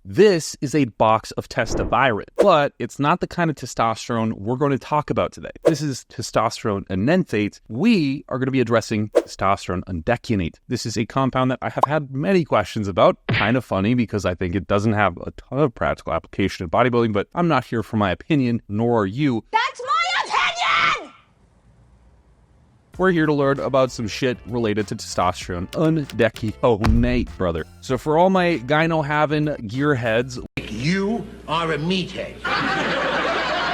This is a box of testosterone, but it's not the kind of testosterone we're going to talk about today. This is testosterone undecanoate. We are going to be addressing testosterone undecanoate. This is a compound that I have had many questions about. Kind of funny because I think it doesn't have a ton of practical application in bodybuilding, but I'm not here for my opinion, nor are you. That's my opinion! We're here to learn about some shit related to testosterone undecanoate, brother. So for all my gyno-having gearheads, You are a meathead.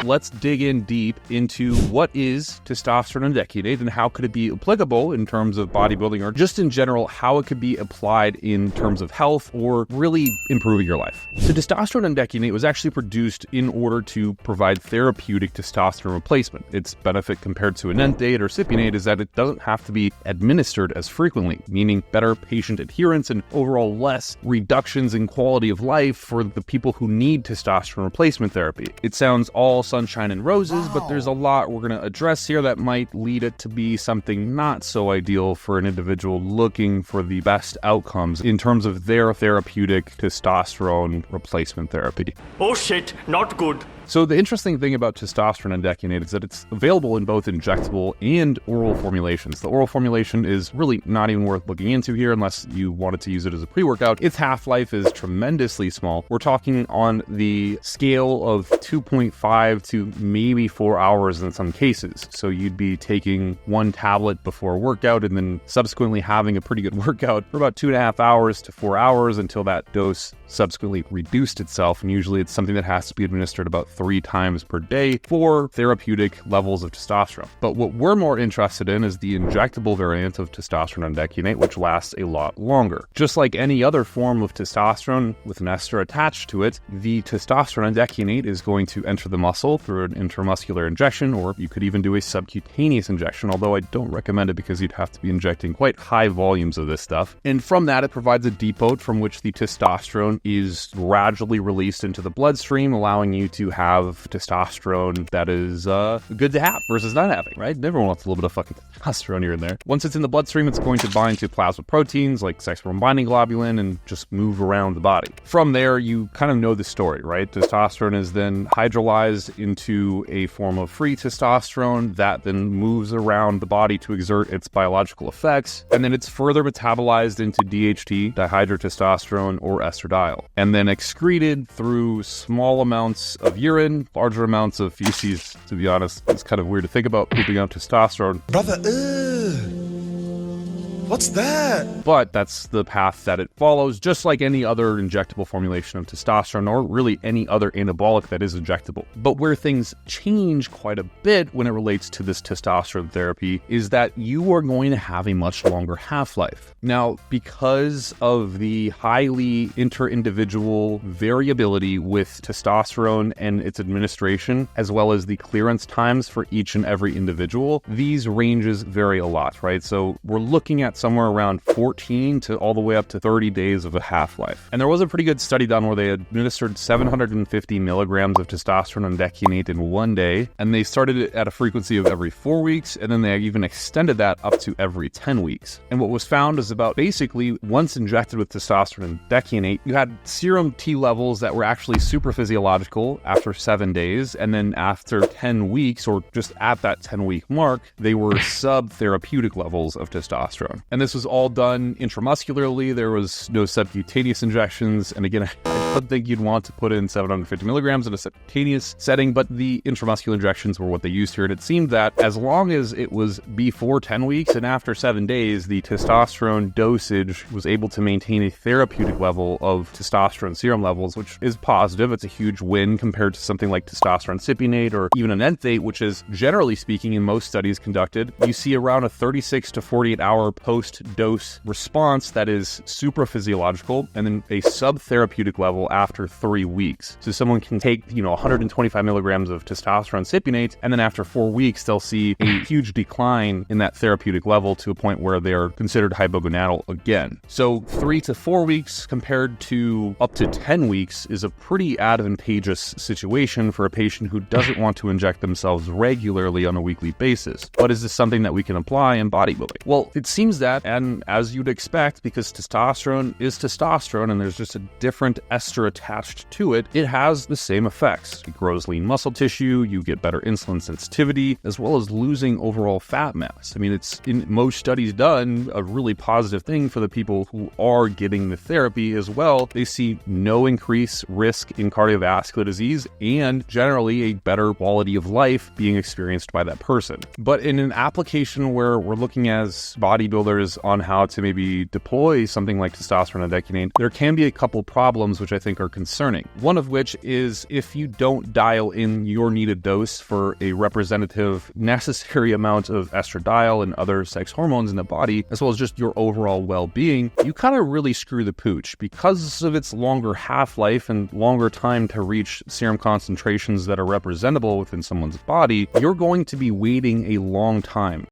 let's dig in deep into what is testosterone undecanoate and how could it be applicable in terms of bodybuilding, or just in general, how it could be applied in terms of health or really improving your life. So testosterone undecanoate was actually produced in order to provide therapeutic testosterone replacement. Its benefit compared to enanthate or cypionate is that it doesn't have to be administered as frequently, meaning better patient adherence and overall less reductions in quality of life for the people who need testosterone replacement therapy. It sounds all sunshine and roses, but there's a lot we're going to address here that might lead it to be something not so ideal for an individual looking for the best outcomes in terms of their therapeutic testosterone replacement therapy. Oh shit, not good. So the interesting thing about testosterone undecanoate is that it's available in both injectable and oral formulations. The oral formulation is really not even worth looking into here unless you wanted to use it as a pre-workout. Its half-life is tremendously small. We're talking on the scale of 2.5 to maybe 4 hours in some cases. So you'd be taking one tablet before a workout and then subsequently having a pretty good workout for about 2.5 hours to 4 hours until that dose subsequently reduced itself. And usually it's something that has to be administered about 3 times per day for therapeutic levels of testosterone. But what we're more interested in is the injectable variant of testosterone undecanoate, which lasts a lot longer. Just like any other form of testosterone with an ester attached to it, the testosterone undecanoate is going to enter the muscle through an intramuscular injection, or you could even do a subcutaneous injection, although I don't recommend it because you'd have to be injecting quite high volumes of this stuff. And from that, it provides a depot from which the testosterone is gradually released into the bloodstream, allowing you to have testosterone that is good to have versus not having, right? Everyone wants a little bit of fucking testosterone here and there. Once it's in the bloodstream, it's going to bind to plasma proteins like sex hormone binding globulin and just move around the body. From there, you kind of know the story, right? Testosterone is then hydrolyzed into a form of free testosterone that then moves around the body to exert its biological effects, and then it's further metabolized into DHT, dihydrotestosterone, or estradiol, and then excreted through small amounts of urine, larger amounts of feces. To be honest, it's kind of weird to think about pooping out testosterone. Brother, what's that? But that's the path that it follows, just like any other injectable formulation of testosterone, or really any other anabolic that is injectable. But where things change quite a bit when it relates to this testosterone therapy is that you are going to have a much longer half-life. Now, because of the highly inter-individual variability with testosterone and its administration, as well as the clearance times for each and every individual, these ranges vary a lot, right? So we're looking at somewhere around 14 to all the way up to 30 days of a half-life. And there was a pretty good study done where they administered 750 milligrams of testosterone undecanoate in one day, and they started it at a frequency of every 4 weeks, and then they even extended that up to every 10 weeks. And what was found is about basically once injected with testosterone undecanoate, you had serum T levels that were actually super physiological after 7 days, and then after 10 weeks, or just at that 10-week mark, they were sub-therapeutic levels of testosterone. And this was all done intramuscularly. There was no subcutaneous injections. And again, I don't think you'd want to put in 750 milligrams in a subcutaneous setting, but the intramuscular injections were what they used here. And it seemed that as long as it was before 10 weeks and after 7 days, the testosterone dosage was able to maintain a therapeutic level of testosterone serum levels, which is positive. It's a huge win compared to something like testosterone cypionate or even enanthate, which is generally speaking in most studies conducted, you see around a 36 to 48 hour post-dose response that is supraphysiological, and then a sub-therapeutic level after 3 weeks. So someone can take, 125 milligrams of testosterone cypionate, and then after 4 weeks, they'll see a huge decline in that therapeutic level to a point where they're considered hypogonadal again. So 3 to 4 weeks compared to up to 10 weeks is a pretty advantageous situation for a patient who doesn't want to inject themselves regularly on a weekly basis. But is this something that we can apply in bodybuilding? Well, it seems that, and as you'd expect, because testosterone is testosterone and there's just a different ester attached to it, it has the same effects. It grows lean muscle tissue, you get better insulin sensitivity, as well as losing overall fat mass. I mean, it's in most studies done a really positive thing for the people who are getting the therapy as well. They see no increased risk in cardiovascular disease and generally a better quality of life being experienced by that person. But in an application where we're looking as bodybuilders on how to maybe deploy something like testosterone undecanoate, there can be a couple problems which I think are concerning. One of which is if you don't dial in your needed dose for a representative necessary amount of estradiol and other sex hormones in the body, as well as just your overall well-being, you kind of really screw the pooch. Because of its longer half-life and longer time to reach serum concentrations that are representable within someone's body, you're going to be waiting a long time.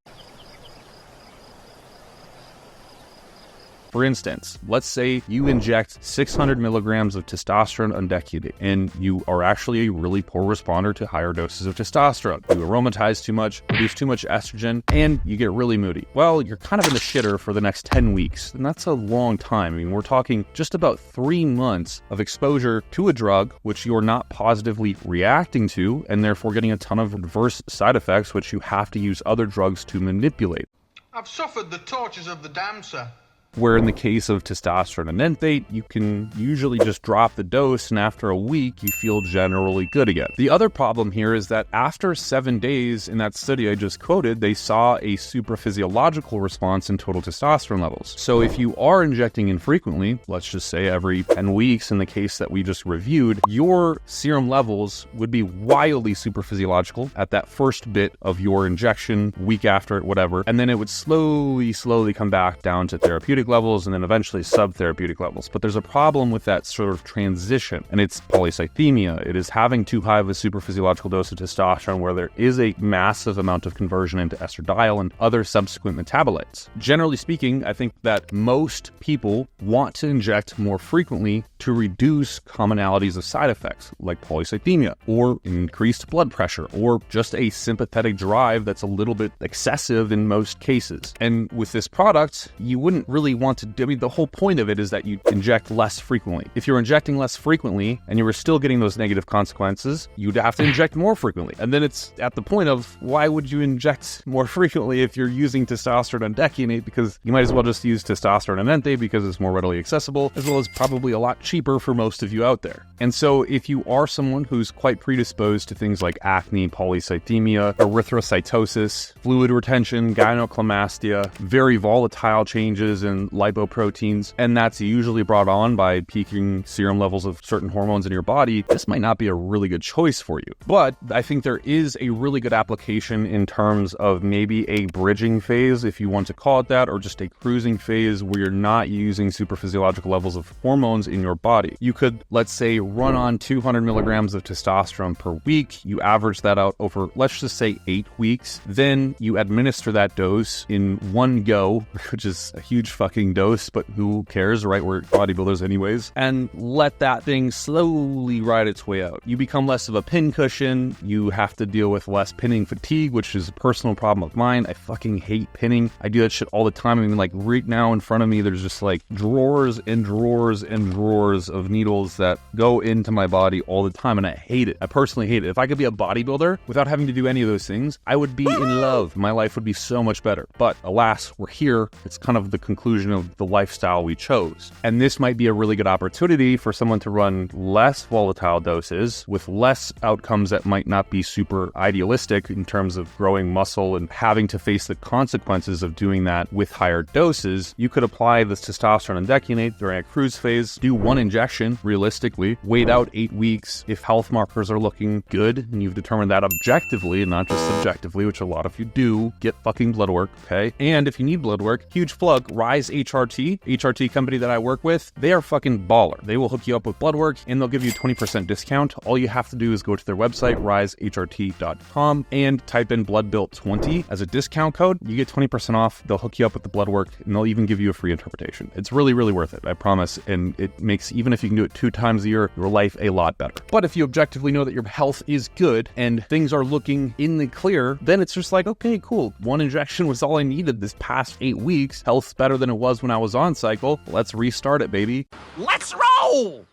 For instance, let's say you inject 600 milligrams of testosterone undecanoate, and you are actually a really poor responder to higher doses of testosterone. You aromatize too much, produce too much estrogen, and you get really moody. Well, you're kind of in the shitter for the next 10 weeks, and that's a long time. I mean, we're talking just about 3 months of exposure to a drug which you're not positively reacting to, and therefore getting a ton of adverse side effects which you have to use other drugs to manipulate. I've suffered the tortures of the damned, sir. Where in the case of testosterone undecanoate, you can usually just drop the dose and after a week, you feel generally good again. The other problem here is that after 7 days in that study I just quoted, they saw a supraphysiological response in total testosterone levels. So if you are injecting infrequently, let's just say every 10 weeks in the case that we just reviewed, your serum levels would be wildly supraphysiological at that first bit of your injection, week after it, whatever, and then it would slowly come back down to therapeutic levels and then eventually subtherapeutic levels. But there's a problem with that sort of transition, and it's polycythemia. It is having too high of a supraphysiological dose of testosterone where there is a massive amount of conversion into estradiol and other subsequent metabolites. Generally speaking, I think that most people want to inject more frequently to reduce commonalities of side effects like polycythemia or increased blood pressure or just a sympathetic drive that's a little bit excessive in most cases. And with this product, you wouldn't really want to do, I mean, the whole point of it is that you inject less frequently. If you're injecting less frequently and you were still getting those negative consequences, you'd have to inject more frequently. And then it's at the point of why would you inject more frequently if you're using testosterone undecanoate, because you might as well just use testosterone undecanoate because it's more readily accessible, as well as probably a lot cheaper for most of you out there. And so if you are someone who's quite predisposed to things like acne, polycythemia, erythrocytosis, fluid retention, gynecomastia, very volatile changes in lipoproteins, and that's usually brought on by peaking serum levels of certain hormones in your body, this might not be a really good choice for you. But I think there is a really good application in terms of maybe a bridging phase, if you want to call it that, or just a cruising phase where you're not using supraphysiological levels of hormones in your body. You could, let's say, run on 200 milligrams of testosterone per week. You average that out over, let's just say, 8 weeks. Then you administer that dose in one go, which is a huge fucking dose, but who cares, right? We're bodybuilders anyways. And let that thing slowly ride its way out. You become less of a pin cushion. You have to deal with less pinning fatigue, which is a personal problem of mine. I fucking hate pinning. I do that shit all the time. I mean, like right now in front of me, there's just like drawers and drawers and drawers of needles that go into my body all the time, and I hate it. I personally hate it. If I could be a bodybuilder without having to do any of those things, I would be in love. My life would be so much better. But alas, we're here. It's kind of the conclusion of the lifestyle we chose. And this might be a really good opportunity for someone to run less volatile doses with less outcomes that might not be super idealistic in terms of growing muscle and having to face the consequences of doing that with higher doses. You could apply this testosterone undecanoate during a cruise phase, do one injection realistically, wait out 8 weeks. If health markers are looking good and you've determined that objectively and not just subjectively, which a lot of you do, get fucking blood work, okay? And if you need blood work, huge plug, Rise HRT company that I work with, they are fucking baller. They will hook you up with blood work and they'll give you 20% discount. All you have to do is go to their website, risehrt.com, and type in bloodbuilt20 as a discount code. You get 20% off. They'll hook you up with the blood work and they'll even give you a free interpretation. It's really, really worth it, I promise. And it makes, even if you can do it 2 times a year, your life a lot better. But if you objectively know that your health is good and things are looking in the clear, then it's just like, okay, cool. One injection was all I needed this past 8 weeks. Health's better than it was when I was on cycle. Let's restart it, baby. Let's roll!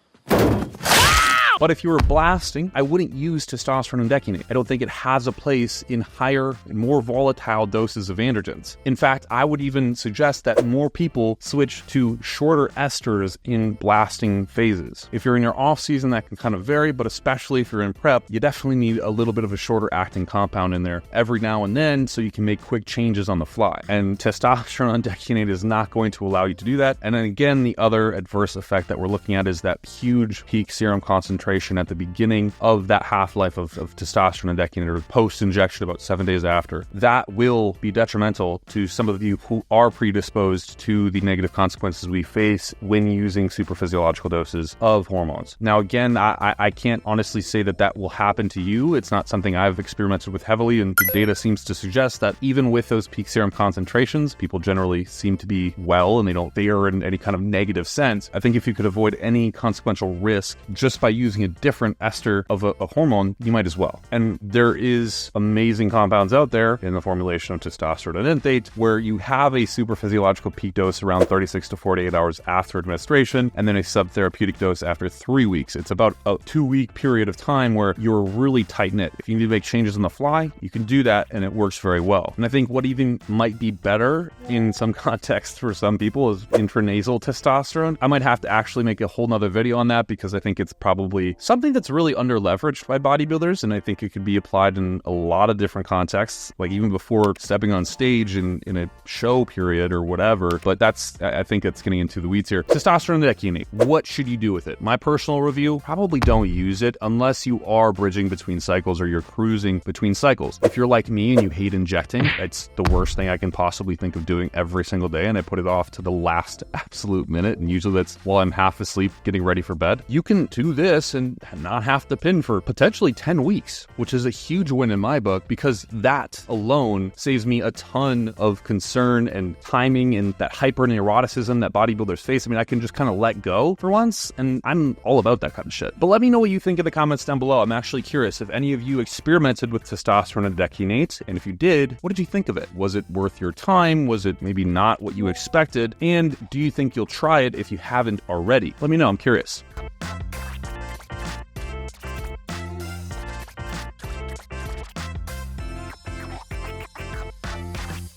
But if you were blasting, I wouldn't use testosterone undecanoate. I don't think it has a place in higher and more volatile doses of androgens. In fact, I would even suggest that more people switch to shorter esters in blasting phases. If you're in your off season, that can kind of vary, but especially if you're in prep, you definitely need a little bit of a shorter acting compound in there every now and then so you can make quick changes on the fly. And testosterone undecanoate is not going to allow you to do that. And then again, the other adverse effect that we're looking at is that huge peak serum concentration at the beginning of that half-life of testosterone undecanoate, or post-injection about 7 days after. That will be detrimental to some of you who are predisposed to the negative consequences we face when using superphysiological doses of hormones. Now, again, I can't honestly say that that will happen to you. It's not something I've experimented with heavily, and the data seems to suggest that even with those peak serum concentrations, people generally seem to be well and they don't fare in any kind of negative sense. I think if you could avoid any consequential risk just by using a different ester of a hormone, you might as well. And there is amazing compounds out there in the formulation of testosterone undecanoate where you have a super physiological peak dose around 36 to 48 hours after administration, and then a subtherapeutic dose after 3 weeks. It's about a 2-week period of time where you're really tight knit. If you need to make changes on the fly, you can do that, and it works very well. And I think what even might be better in some context for some people is intranasal testosterone. I might have to actually make a whole nother video on that because I think it's probably something that's really under leveraged by bodybuilders, and I think it could be applied in a lot of different contexts, like even before stepping on stage in a show period or whatever. But I think it's getting into the weeds here. Testosterone undecanoate, what should you do with it? My personal review, probably don't use it unless you are bridging between cycles or you're cruising between cycles. If you're like me and you hate injecting, it's the worst thing I can possibly think of doing every single day, and I put it off to the last absolute minute, and usually that's while I'm half asleep getting ready for bed. You can do this and not have to pin for potentially 10 weeks, which is a huge win in my book, because that alone saves me a ton of concern and timing and that hyperneuroticism that bodybuilders face. I mean, I can just kind of let go for once, and I'm all about that kind of shit. But let me know what you think in the comments down below. I'm actually curious if any of you experimented with testosterone undecanoate, and if you did, what did you think of it? Was it worth your time? Was it maybe not what you expected? And do you think you'll try it if you haven't already? Let me know, I'm curious.